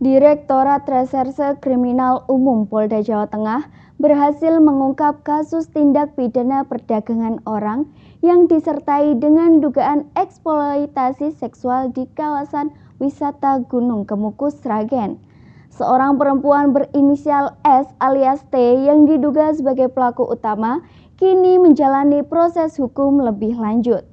Direktorat Reserse Kriminal Umum Polda Jawa Tengah berhasil mengungkap kasus tindak pidana perdagangan orang yang disertai dengan dugaan eksploitasi seksual di kawasan wisata Gunung Kemukus, Sragen. Seorang perempuan berinisial S alias T yang diduga sebagai pelaku utama kini menjalani proses hukum lebih lanjut.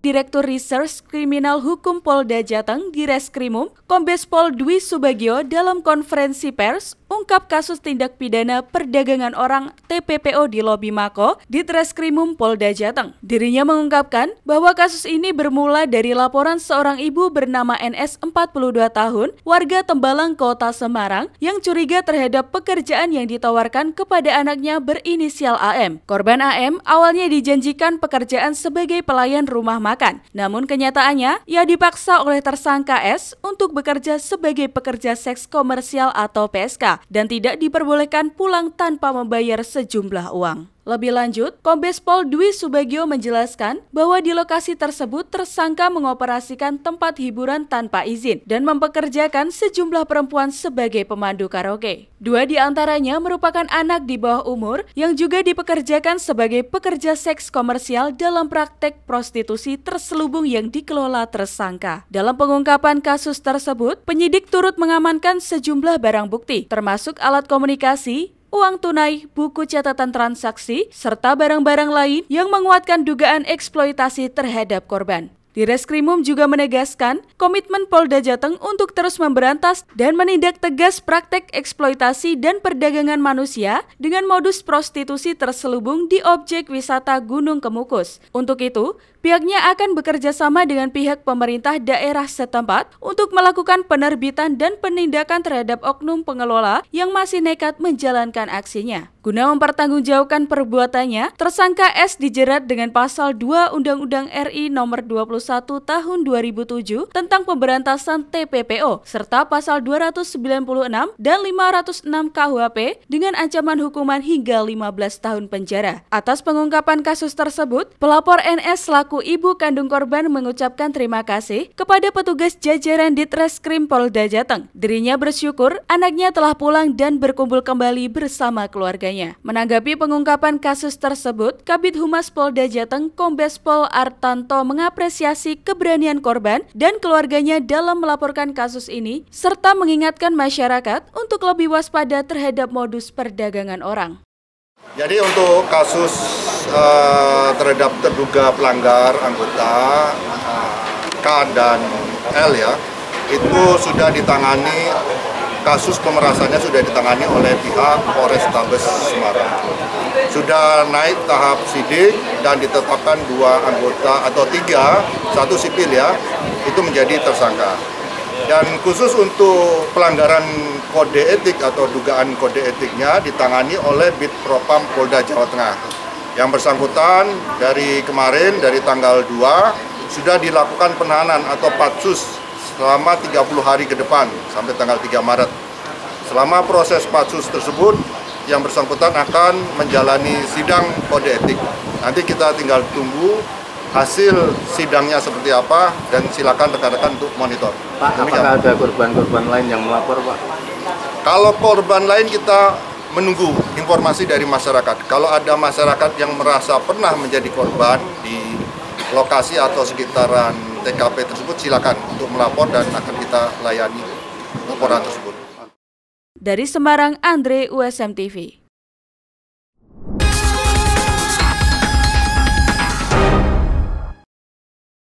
Direktur Reserse Kriminal Hukum Polda Jateng Direskrimum, Kombes Pol Dwi Subagio dalam konferensi pers ungkap kasus tindak pidana perdagangan orang TPPO di Lobi Mako di Treskrimum Polda Jateng. Dirinya mengungkapkan bahwa kasus ini bermula dari laporan seorang ibu bernama NS 42 tahun, warga Tembalang, Kota Semarang, yang curiga terhadap pekerjaan yang ditawarkan kepada anaknya berinisial AM. Korban AM awalnya dijanjikan pekerjaan sebagai pelayan rumah makan. Namun kenyataannya, ia dipaksa oleh tersangka S untuk bekerja sebagai pekerja seks komersial atau PSK dan tidak diperbolehkan pulang tanpa membayar sejumlah uang. Lebih lanjut, Kombes Pol Dwi Subagio menjelaskan bahwa di lokasi tersebut tersangka mengoperasikan tempat hiburan tanpa izin dan mempekerjakan sejumlah perempuan sebagai pemandu karaoke. Dua di antaranya merupakan anak di bawah umur yang juga dipekerjakan sebagai pekerja seks komersial dalam praktek prostitusi terselubung yang dikelola tersangka. Dalam pengungkapan kasus tersebut, penyidik turut mengamankan sejumlah barang bukti, termasuk alat komunikasi, uang tunai, buku catatan transaksi, serta barang-barang lain yang menguatkan dugaan eksploitasi terhadap korban. Direskrimum juga menegaskan komitmen Polda Jateng untuk terus memberantas dan menindak tegas praktek eksploitasi dan perdagangan manusia dengan modus prostitusi terselubung di objek wisata Gunung Kemukus. Untuk itu, pihaknya akan bekerja sama dengan pihak pemerintah daerah setempat untuk melakukan penerbitan dan penindakan terhadap oknum pengelola yang masih nekat menjalankan aksinya. Guna mempertanggungjawabkan perbuatannya, tersangka S dijerat dengan pasal 2 Undang-Undang RI Nomor 21 Tahun 2007 tentang pemberantasan TPPO serta pasal 296 dan 506 KUHP dengan ancaman hukuman hingga 15 tahun penjara. Atas pengungkapan kasus tersebut, pelapor NS selaku ibu kandung korban mengucapkan terima kasih kepada petugas jajaran Ditreskrim Polda Jateng. Dirinya bersyukur anaknya telah pulang dan berkumpul kembali bersama keluarga. Menanggapi pengungkapan kasus tersebut, Kabid Humas Polda Jateng Kombes Pol Artanto mengapresiasi keberanian korban dan keluarganya dalam melaporkan kasus ini, serta mengingatkan masyarakat untuk lebih waspada terhadap modus perdagangan orang. Jadi untuk kasus terhadap terduga pelanggar anggota K dan L ya, itu sudah ditangani. Kasus pemerasannya sudah ditangani oleh pihak Polrestabes Semarang. Sudah naik tahap sidik dan ditetapkan 2 anggota atau 3, 1 sipil ya, itu menjadi tersangka. Dan khusus untuk pelanggaran kode etik atau dugaan kode etiknya ditangani oleh Bid Propam Polda Jawa Tengah. Yang bersangkutan dari kemarin, dari tanggal 2, sudah dilakukan penahanan atau patsus selama 30 hari ke depan sampai tanggal 3 Maret. Selama proses patsus tersebut, yang bersangkutan akan menjalani sidang kode etik. Nanti kita tinggal tunggu hasil sidangnya seperti apa dan silakan rekan-rekan untuk monitor. Pak, apakah ada korban-korban lain yang melapor, Pak? Kalau korban lain kita menunggu informasi dari masyarakat. Kalau ada masyarakat yang merasa pernah menjadi korban di lokasi atau sekitaran TKP tersebut, silakan untuk melapor dan akan kita layani laporan tersebut. Dari Semarang, Andre, USM TV.